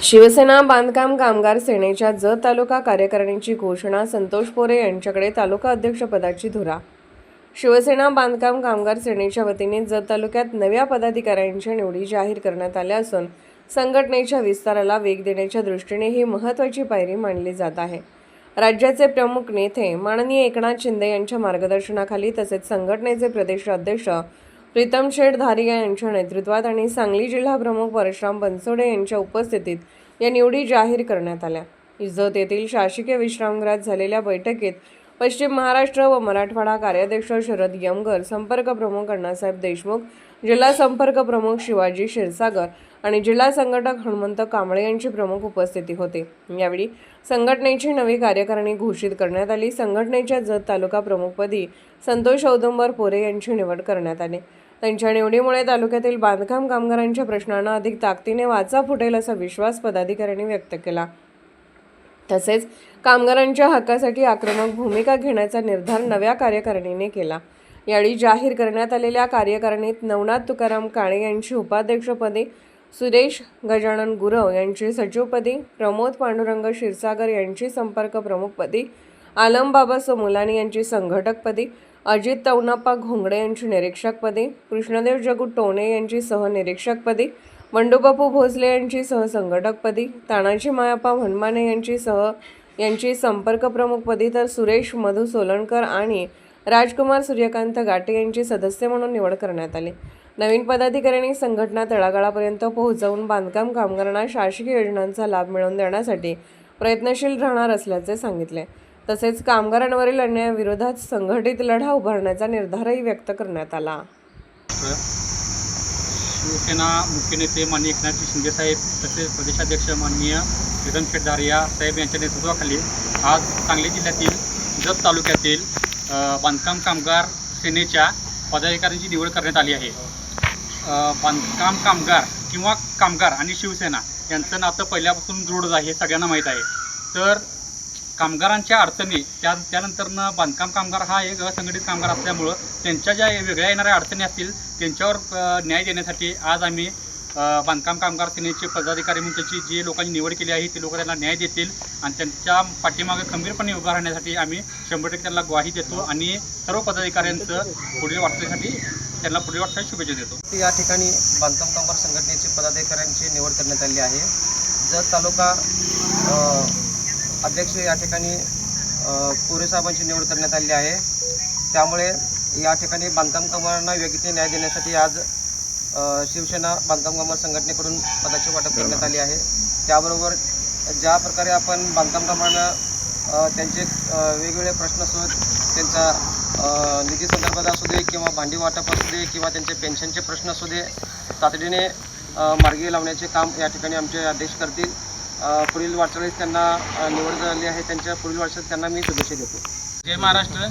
शिवसेना बांधकाम कामगार सेनेच्या जत तालुका कार्यकारिणीची घोषणा. संतोष पोरे यांच्याकडे तालुका अध्यक्षपदाची धुरा. शिवसेना बांधकाम कामगार सेनेच्या वतीने जत तालुक्यात नव्या पदाधिकाऱ्यांच्या निवडी जाहीर करण्यात आल्या असून संघटनेच्या विस्ताराला वेग देण्याच्या दृष्टीने ही महत्त्वाची पायरी मानली जात आहे. राज्याचे प्रमुख नेते माननीय एकनाथ शिंदे यांच्या मार्गदर्शनाखाली तसेच संघटनेचे प्रदेश अध्यक्ष प्रीतम शेठ धारिया यांच्या नेतृत्वात आणि सांगली जिल्हा प्रमुख परशुराम बनसोडे यांच्या उपस्थितीत या निवडी जाहीर करण्यात आल्या. जत येथील शासकीय विश्रामगृहात झालेल्या बैठकीत पश्चिम महाराष्ट्र व मराठवाडा कार्याध्यक्ष शरद यमगर, संपर्क प्रमुख अण्णासाहेब देशमुख, जिल्हा संपर्क प्रमुख शिवाजी क्षीरसागर आणि जिल्हा संघटक हनुमंत कांबळे यांची प्रमुख उपस्थिती होती. यावेळी संघटनेची नवी कार्यकारिणी घोषित करण्यात आली. संघटनेच्या जत तालुका प्रमुखपदी संतोष औदुंबर पोरे यांची निवड करण्यात आली. त्यांच्या निवडीमुळे तालुक्यातील बांधकाम कामगारांच्या प्रश्नांना अधिक ताकदीने वाचा फुटेल असा विश्वास पदाधिकाऱ्यांनी व्यक्त केला. तसेच कामगारांच्या हक्कासाठी आक्रमक भूमिका घेण्याचा निर्धार नव्या कार्यकारिणीने केला. यावेळी जाहीर करण्यात आलेल्या कार्यकारिणीत नवनाथ तुकाराम काळे यांची उपाध्यक्षपदी, सुरेश गजानन गुरव यांची सचिवपदी, प्रमोद पांडुरंग क्षीरसागर यांची संपर्क प्रमुखपदी, आलमबाबा सोमुलानी यांची संघटकपदी, अजित तवनाप्पा घोंगडे यांची निरीक्षकपदी, कृष्णदेव जगू टोणे यांची सहनिरीक्षकपदी, बंडूबापू भोसले यांची सहसंघटकपदी, तानाजी मायाप्पा भनमाने यांची संपर्क प्रमुखपदी तर सुरेश मधु सोलणकर आणि राजकुमार सूर्यकांत गाटे यांची सदस्य म्हणून निवड करण्यात आली. नवीन पदाधिकाऱ्यांनी संघटना तळागाळापर्यंत पोहोचवून बांधकाम कामगारांना शासकीय योजनांचा लाभ मिळवून देण्यासाठी प्रयत्नशील राहणार असल्याचे सांगितले. तसेच कामगारांवरील अन्यायाविरोधात संघटित लढा उभारण्याचा निर्धारही व्यक्त करण्यात आला. शिवसेना मुख्य नेते माननीय एकनाथ शिंदे साहेब तसेच प्रदेशाध्यक्ष माननीय प्रीतम शेठ धारिया साहेब यांच्या नेतृत्वाखाली आज सांगली जिल्ह्यातील जत तालुक्यातील बांधकाम कामगार सेनेच्या पदाधिकाऱ्यांची निवड करण्यात आली आहे. बांधकाम कामगार किंवा कामगार आणि शिवसेना यांचं नातं पहिल्यापासून दृढ आहे, हे सगळ्यांना माहीत आहे. तर कामगारांच्या अडचणी त्यानंतरनं बांधकाम कामगार हा एक असंघटित कामगार असल्यामुळं त्यांच्या ज्या वेगळ्या येणाऱ्या अडचणी असतील त्यांच्यावर न्याय देण्यासाठी आज आम्ही बांधकाम कामगार सेनेचे पदाधिकारी म्हणून त्याची जी लोकांनी निवड केली आहे ते लोक त्यांना न्याय देतील आणि त्यांच्या पाठीमागे खंबीरपणे उभा राहण्यासाठी आम्ही 100% त्यांना ग्वाही देतो आणि सर्व पदाधिकाऱ्यांचं पुढील वाटचालीसाठी त्यांना पुढील वाटचाली शुभेच्छा देतो. या ठिकाणी बांधकाम कामगार संघटनेचे पदाधिकाऱ्यांची निवड करण्यात आली आहे. जत तालुका अध्यक्ष या ठिकाणी पोरे साहेबांची निवड करण्यात आली आहे. त्यामुळे या ठिकाणी बांधकाम कामगारांना योग्य न्याय देण्यासाठी आज शिवसेना बांधकाम कामगार संघटनेकडून पदाची वाटप करण्यात आली आहे. त्याबरोबर ज्या प्रकारे आपण बांधकाम कामगारांना त्यांचे वेगवेगळे प्रश्न असोत, त्यांचा निधी संदर्भात असू दे किंवा भांडी वाटप असू दे किंवा त्यांचे पेन्शनचे प्रश्न असू दे तातडीने मार्गी लावण्याचे काम या ठिकाणी आमचे अध्यक्ष करतील. पुढील वाटचालीस त्यांना निवड झाली आहे. त्यांच्या पुढील वाटचालीस त्यांना मी शुभेच्छा देतो. जय महाराष्ट्र.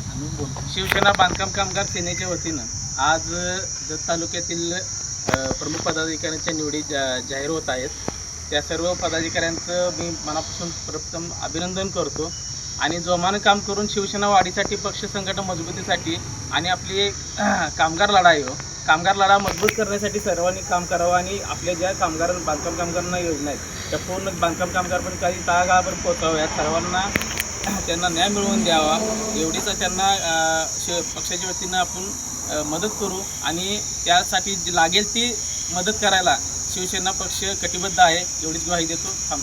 शिवसेना बांधकाम कामगार सेनेच्या वतीनं आज जत तालुक्यातील प्रमुख पदाधिकाऱ्यांच्या निवडी जाहीर होत आहेत. त्या सर्व पदाधिकाऱ्यांचं मी मनापासून प्रथम अभिनंदन करतो आणि जोमानं काम करून शिवसेना वाढीसाठी, पक्ष संघटन मजबूतीसाठी आणि आपली कामगार लढा मजबूत करण्यासाठी सर्वांनी काम करावं आणि आपल्या ज्या बांधकाम कामगारांना योजना आहेत त्या पूर्ण बांधकाम कामगार पण काही तळागाळापर्यंत पोहोचाव्यात, सर्वांना त्यांना न्याय मिळवून द्यावा एवढीच त्यांना पक्षाच्या वतीनं आपण मदत करू आणि त्यासाठी लागेल ती मदत करायला शिवसेना पक्ष कटिबद्ध आहे एवढीच ग्वाही देतो.